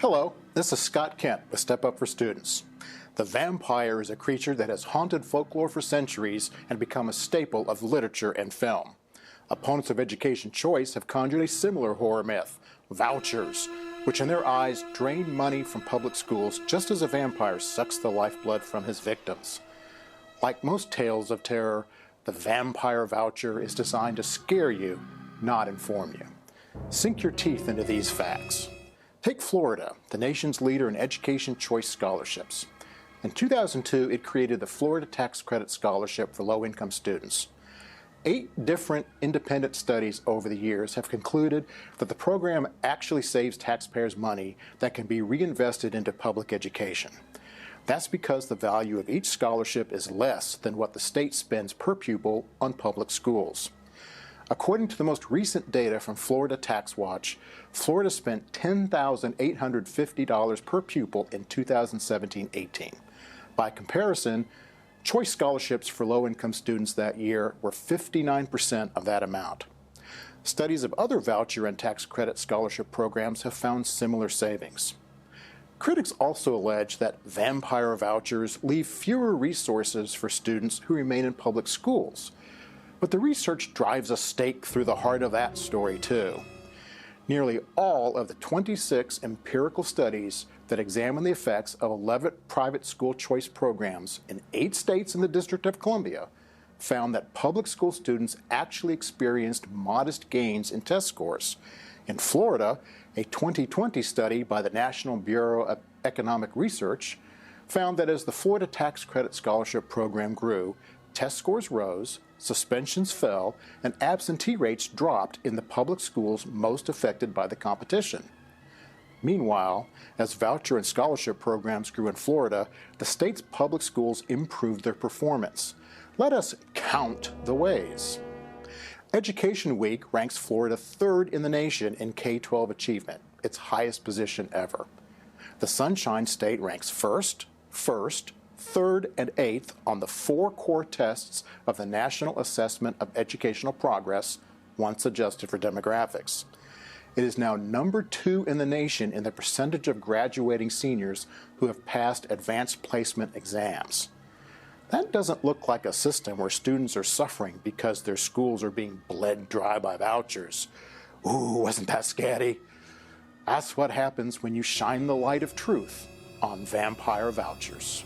Hello, this is Scott Kent with Step Up for Students. The vampire is a creature that has haunted folklore for centuries and become a staple of literature and film. Opponents of education choice have conjured a similar horror myth, vouchers, which in their eyes drain money from public schools just as a vampire sucks the lifeblood from his victims. Like most tales of terror, the vampire voucher is designed to scare you, not inform you. Sink your teeth into these facts. Take Florida, the nation's leader in education choice scholarships. In 2002, it created the Florida Tax Credit Scholarship for low-income students. 8 different independent studies over the years have concluded that the program actually saves taxpayers money that can be reinvested into public education. That's because the value of each scholarship is less than what the state spends per pupil on public schools. According to the most recent data from Florida Tax Watch, Florida spent $10,850 per pupil in 2017-18. By comparison, choice scholarships for low-income students that year were 59% of that amount. Studies of other voucher and tax credit scholarship programs have found similar savings. Critics also allege that vampire vouchers leave fewer resources for students who remain in public schools. But the research drives a stake through the heart of that story, too. Nearly all of the 26 empirical studies that examine the effects of 11 private school choice programs in 8 states in the District of Columbia found that public school students actually experienced modest gains in test scores. In Florida, a 2020 study by the National Bureau of Economic Research found that as the Florida Tax Credit Scholarship Program grew, test scores rose, suspensions fell, and absentee rates dropped in the public schools most affected by the competition. Meanwhile, as voucher and scholarship programs grew in Florida, the state's public schools improved their performance. Let us count the ways. Education Week ranks Florida 3rd in the nation in K-12 achievement, its highest position ever. The Sunshine State ranks first, 3rd, and 8th on the 4 core tests of the National Assessment of Educational Progress, once adjusted for demographics. It is now number 2 in the nation in the percentage of graduating seniors who have passed advanced placement exams. That doesn't look like a system where students are suffering because their schools are being bled dry by vouchers. Ooh, wasn't that scary? That's what happens when you shine the light of truth on vampire vouchers.